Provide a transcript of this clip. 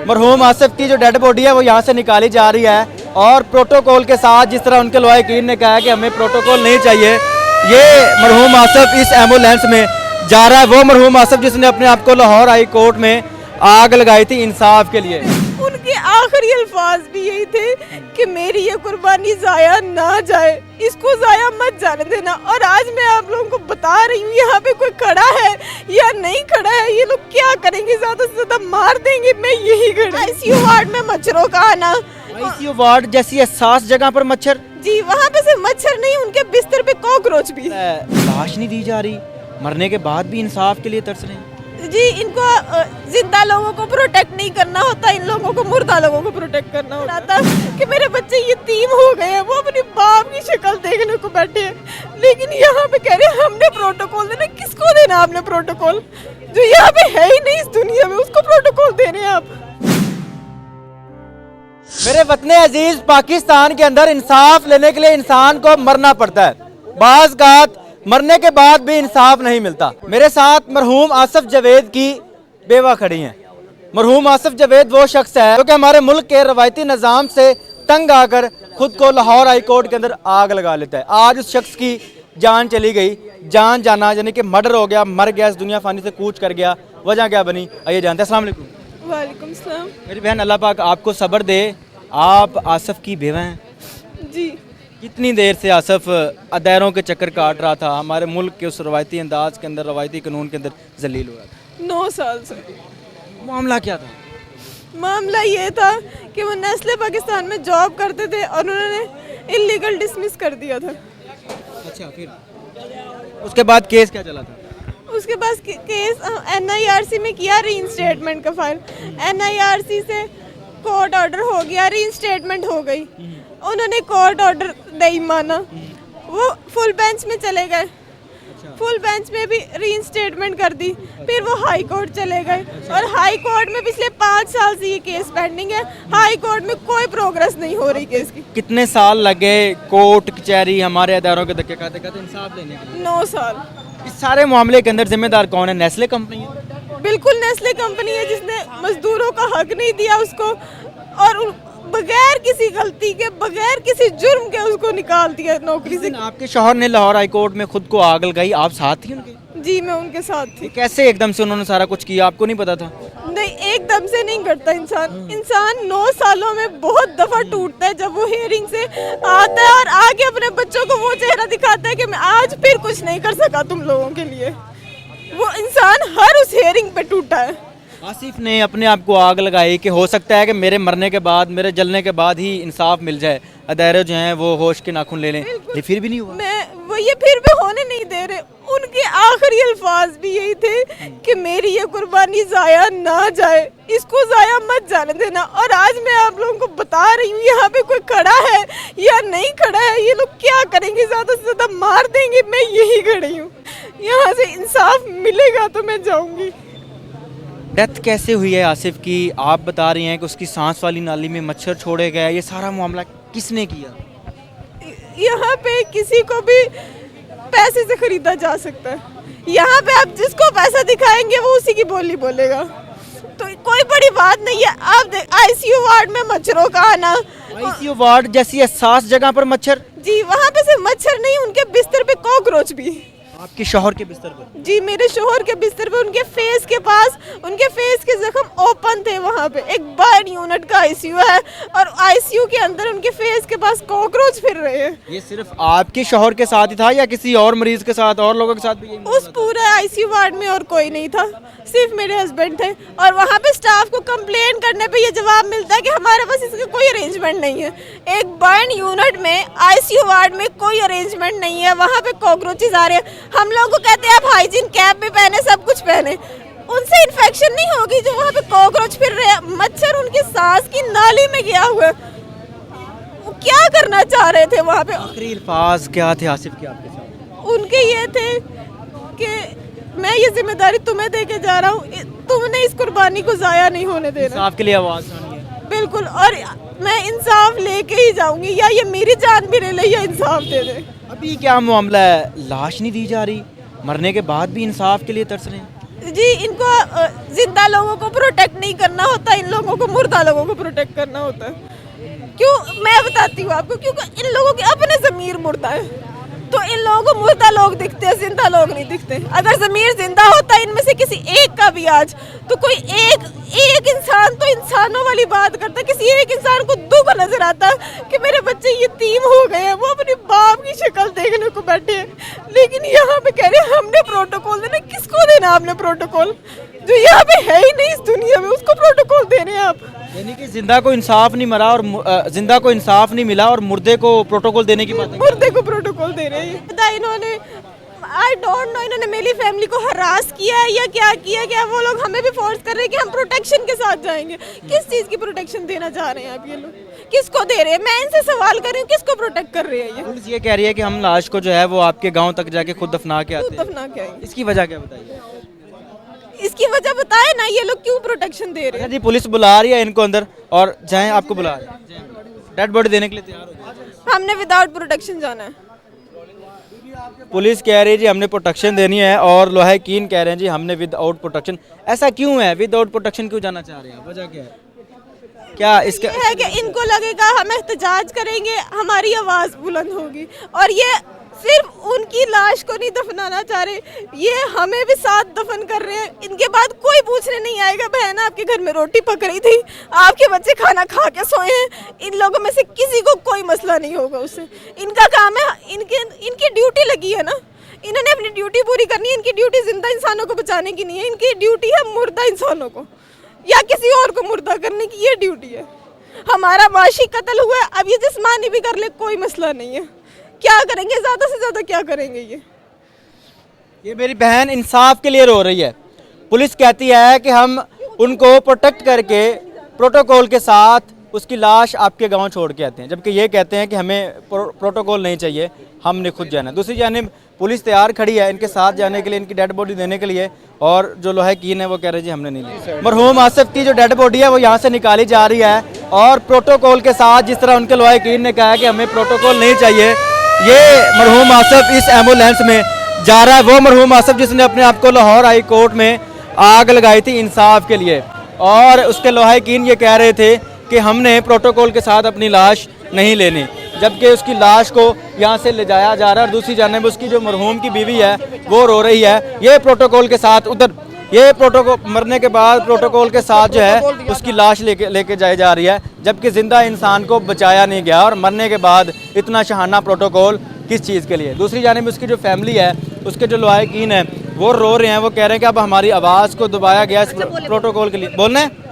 मरहूम आसिफ की जो डेड बॉडी है वो यहाँ से निकाली जा रही है और प्रोटोकॉल के साथ, जिस तरह उनके लॉयकीन ने कहा है कि हमें प्रोटोकॉल नहीं चाहिए, ये मरहूम आसिफ इस एम्बुलेंस में जा रहा है। वो मरहूम आसिफ जिसने अपने आप को लाहौर हाई कोर्ट में आग लगाई थी इंसाफ के लिए। उनके आखिरी अल्फाज भी यही थे कि मेरी ये कुर्बानी जाया ना जाए, इसको जाया मत जाने देना। और आज मैं आप लोगों को बता रही हूँ, यहाँ पे कोई खड़ा है या नहीं खड़ा है, ये लोग क्या करेंगे, ज्यादा से ज्यादा मार देंगे। मैं यही खड़ा। आईसीयू वार्ड में मच्छरों का आना, आईसीयू वार्ड जैसी हसास जगह पर मच्छर, जी वहाँ पे सिर्फ मच्छर नहीं, उनके बिस्तर पे कॉकरोच भी। लाश नहीं दी जा रही, मरने के बाद भी इंसाफ के लिए तरस रहे हैं। जी इनको जिंदा लोगों को प्रोटेक्ट नहीं करना होता, इन लोगों को मुर्दा लोगों को प्रोटेक्ट करना होता था कि मेरे बच्चे यतीम हो गए हैं, वो अपने बाप की शक्ल देखने को बैठे हैं। लेकिन यहाँ पे कह रहे हैं हमने प्रोटोकॉल देना। किसको देना आपने प्रोटोकॉल? जो यहाँ पे है ही नहीं इस दुनिया में, उसको प्रोटोकॉल दे रहे हैं आप। मेरे वतन अजीज, पाकिस्तान के अंदर इंसाफ लेने के लिए इंसान को मरना पड़ता है, बाज़ औक़ात मरने के बाद भी इंसाफ नहीं मिलता। मेरे साथ मरहूम आसिफ जावेद की बेवा खड़ी हैं। मरहूम आसिफ जावेद वो शख्स है जो कि हमारे मुल्क के रवायती निज़ाम से तंग आकर खुद को लाहौर हाई कोर्ट के अंदर आग लगा लेता है। आज उस शख्स की जान चली गई, जान जाना यानी कि मर्डर हो गया, मर गया, इस दुनिया फानी से कूच कर गया। वजह क्या बनी, आइए जानते हैं। अस्सलाम वालेकुम। वालेकुम सलाम। मेरी बहन, अल्लाह पाक आपको सब्र दे। आप आसिफ की बेवा हैं जी। कितनी देर से आसिफ अदारों के चक्कर काट रहा था, हमारे मुल्क के उस रवायती अंदाज के अंदर, रवायती कानून के अंदर जलील हुआ था? 9 साल से। मामला क्या था? मामला ये था कि वो नेस्ले पाकिस्तान में जॉब करते थे और उन्होंने इलीगल डिसमिस कर दिया था। अच्छा, फिर उसके बाद केस क्या चला था? उसके बाद केस NIRC में किया, रीइंस्टेटमेंट का फाइल। NIRC से कोर्ट ऑर्डर हो गया, रीइंस्टेटमेंट हो गई। उन्होंने कोर्ट ऑर्डर नहीं माना, वो फुल बेंच में चले गए। फुल बेंच में भी रीइंस्टेटमेंट कर दी। फिर वो हाई कोर्ट चले गए और हाई कोर्ट में पिछले 5 साल से ये केस पेंडिंग है। हाई कोर्ट में कोई प्रोग्रेस नहीं हो रही केस की। कितने साल लगे कोर्ट कचहरी हमारे अदारों के धक्के खाते खाते इंसाफ लेने के लिए? 9 साल। इस सारे मामले के अंदर जिम्मेदार कौन है? नेस्ले कंपनी है? बिल्कुल नेस्ले कंपनी है, जिसने मजदूरों का हक नहीं दिया उसको और बगैर किसी गलती के, बगैर किसी जुर्म के उसको निकाल दिया नौकरी से। आपके शौहर ने लाहौर हाई कोर्ट में खुद को आग लगाई, आप साथ थी उनके? जी मैं उनके साथ थी। कैसे एकदम से उन्होंने सारा कुछ किया, आपको नहीं पता था? नहीं, एकदम से नहीं करता इंसान 9 सालों में बहुत दफा टूटता है। जब वो हियरिंग से आता है और आगे अपने बच्चों को वो चेहरा दिखाता है कि मैं आज फिर कुछ नहीं कर सका तुम लोगों के लिए, वो इंसान हर उस हियरिंग पे टूटा है। आसिफ ने अपने आप को आग लगाई कि हो सकता है कि मेरे मरने के बाद, मेरे जलने के बाद ही इंसाफ मिल जाए, अदारे जो हैं वो होश के नाखून ले लें। ये फिर भी नहीं हुआ। वो ये फिर भी होने नहीं दे रहे। उनके आखिरी अल्फाज भी यही थे कि मेरी ये कुर्बानी जाया ना जाए, इसको जाया मत जाने देना। और आज मैं आप लोगों को बता रही हूँ, यहाँ पे कोई खड़ा है या नहीं खड़ा है, ये लोग क्या करेंगे, ज्यादा से ज्यादा मार देंगे। मैं यही खड़ी हूँ, यहाँ से इंसाफ मिलेगा तो मैं जाऊँगी। डेथ कैसे हुई है आसिफ की? आप बता रही हैं कि उसकी सांस वाली नाली में मच्छर छोड़े गए, ये सारा मामला किसने किया? यहाँ पे किसी को भी पैसे से खरीदा जा सकता है। यहाँ पे आप जिसको पैसा दिखाएंगे वो उसी की बोली बोलेगा, तो कोई बड़ी बात नहीं है। आप आईसीयू वार्ड में मच्छरों का आना, आईसीयू वार्ड जैसी हसास जगह पर मच्छर, जी वहाँ पे सिर्फ मच्छर नहीं, उनके बिस्तर पे कॉकरोच भी। आपके शौहर के बिस्तर पर? जी मेरे शोहर के बिस्तर पे, उनके फेस के पास, उनके फेस के जख्म ओपन थे। वहाँ पे एक बर्ड यूनिट का आईसीयू है और आईसीयू के अंदर उनके फेस के पास कॉकरोच फिर रहे हैं। ये सिर्फ आपके शौहर के साथ ही था या किसी और मरीज के साथ, और लोगों के साथ भी? उस पूरे आईसीयू वार्ड में और कोई नहीं था, सिर्फ मेरे हस्बैंड थे। और वहाँ पे स्टाफ को कंप्लेन करने पे ये जवाब मिलता है कि हमारे पास इसका कोई अरेंजमेंट नहीं है। एक बर्न यूनिट में, आईसीयू वार्ड में कोई अरेंजमेंट नहीं है, वहाँ पे कॉकरोचेस आ रहे हैं। हम लोगों को कहते हैं आप हाइजीन कैप भी पहने, सब कुछ पहने, उनसे इन्फेक्शन नहीं होगी जो वहाँ पे कॉकरोच फिर रहे हैं। मच्छर उनकी सांस की नाली में गया हुआ है। वो क्या करना चाह रहे थे वहाँ पे? आखिरी अल्फाज क्या थे आसिफ के आपके साथ? उनके ये थे कि मैं ये जिम्मेदारी तुम्हें दे के जा रहा हूँ, तुमने इस कुर्बानी को जाया नहीं होने देना। इंसाफ के लिए आवाज उठानी है। बिल्कुल, और मैं इंसाफ लेके ही जाऊंगी, या ये मेरी जान भी ले ले या इंसाफ दे दे। अभी क्या मामला है? लाश नहीं दी जा रही, मरने के बाद भी इंसाफ के लिए तरस रहे हैं। जी इनको जिंदा लोगों को प्रोटेक्ट नहीं करना होता, इन लोगों को मुर्दा लोगों को प्रोटेक्ट करना होता है। क्यों, मैं बताती हूँ आपको, क्योंकि इन लोगों के अपने ज़मीर मुर्दा है, तो इन लोगों को मुर्दा लोग दिखते हैं, जिंदा लोग नहीं दिखते। अगर ज़मीर जिंदा होता इनमें से किसी एक का भी आज, तो कोई एक इंसान तो इंसानों वाली बात करता, किसी एक इंसान को दुख नजर आता कि मेरे बच्चे यतीम हो गए हैं, वो अपने बाप की शक्ल देखने को बैठे हैं। लेकिन यहाँ पे कह रहे हैं हमने प्रोटोकॉल देना। किसको देना आपने प्रोटोकॉल? जो यहाँ पे है ही नहीं इस दुनिया में, उसको प्रोटोकॉल दे रहे हैं आप। यानी कि जिंदा को इंसाफ नहीं मरा और जिंदा को इंसाफ नहीं मिला और मुर्दे को प्रोटोकॉल देने की बात है। मुर्दे को प्रोटोकॉल दे रहे हैं। पता इन्होंने, आई डोंट नो, इन्होंने मेरी फैमिली को हरास किया है या क्या किया, क्या वो लोग हमें भी फोर्स कर रहे हैं कि हम प्रोटेक्शन के साथ जाएंगे। किस चीज़ की प्रोटेक्शन देना चाह रहे हैं आप? ये लोग किसको दे रहे हैं? मैं इनसे सवाल कर रही हूँ, किसको प्रोटेक्ट कर रहे हैं ये? पुलिस ये कह रही है कि हम लाश को जो है वो आपके गांव तक जाके खुद दफना के आते हैं। दफना के आएंगे। इसकी वजह क्या बताइए? इसकी वजह बताए ना, ये लोग क्यों प्रोटेक्शन दे रहे हैं? जी पुलिस बुला रही है इनको अंदर और जाएं, आपको बुला रहे हैं, डेड बॉडी देने के लिए तैयार हो गए। हमने विदाउट प्रोटेक्शन जाना है। पुलिस कह रही है जी हमने प्रोटेक्शन देनी है और लोहाकीन कह रहे हैं जी हमने विदाउट प्रोटेक्शन। ऐसा क्यों है? विदाउट प्रोटेक्शन क्यों जाना चाह रहे हैं? वजह क्या है? क्या इसका ये है कि इनको लगेगा हम एहतजाज करेंगे, हमारी आवाज़ बुलंद होगी, और ये सिर्फ उनकी लाश को नहीं दफनाना चाह रहे, ये हमें भी साथ दफन कर रहे हैं। इनके बाद कोई पूछने नहीं आएगा बहन आपके घर में रोटी पक रही थी, आपके बच्चे खाना खा के सोए हैं। इन लोगों में से किसी को कोई मसला नहीं होगा उससे। इनका काम है, इनकी ड्यूटी लगी है ना, इन्होंने अपनी ड्यूटी पूरी करनी है। इनकी ड्यूटी जिंदा इंसानों को बचाने की नहीं है, इनकी ड्यूटी है मुर्दा इंसानों को या किसी और को मुर्दा करने की, ये ड्यूटी है। हमारा माशी कत्ल हुआ है, अब ये जिस्मानी भी कर ले कोई मसला नहीं है। क्या करेंगे, ज्यादा से ज्यादा क्या करेंगे? ये मेरी बहन इंसाफ के लिए रो रही है। पुलिस कहती है कि हम उनको प्रोटेक्ट करके प्रोटोकॉल के साथ उसकी लाश आपके गांव छोड़ के आते हैं, जबकि ये कहते हैं कि हमें प्रोटोकॉल नहीं चाहिए, हमने खुद जाना। दूसरी जानिब पुलिस तैयार खड़ी है इनके साथ जाने के लिए, इनकी डेड बॉडी देने के लिए, और जो लोहाकीन है वो कह रहे जी हमने नहीं ली। मरहूम आसिफ की जो डेड बॉडी है वो यहाँ से निकाली जा रही है और प्रोटोकॉल के साथ, जिस तरह उनके लोहाकीन ने कहा है कि हमें प्रोटोकॉल नहीं चाहिए, ये मरहूम आसिफ इस एम्बुलेंस में जा रहा है। वो मरहूम आसिफ जिसने अपने आप को लाहौर हाई कोर्ट में आग लगाई थी इंसाफ के लिए, और उसके लोहाकीन ये कह रहे थे कि हमने प्रोटोकॉल के साथ अपनी लाश नहीं लेनी, जबकि उसकी लाश को यहाँ से ले जाया जा रहा है। और दूसरी जानिब उसकी जो मरहूम की बीवी है वो रो रही है। ये प्रोटोकॉल के साथ उधर, ये प्रोटोकॉल मरने के बाद प्रोटोकॉल के साथ जो है उसकी लाश लेके जाई जा रही है, जबकि जिंदा इंसान को बचाया नहीं गया, और मरने के बाद इतना शहाना प्रोटोकॉल किस चीज़ के लिए? दूसरी जानिब उसकी जो फैमिली है, उसके जो लोहाकीन है वो रो रहे हैं, वो कह रहे हैं कि अब हमारी आवाज़ को दबाया गया इस प्रोटोकॉल के लिए। बोलना है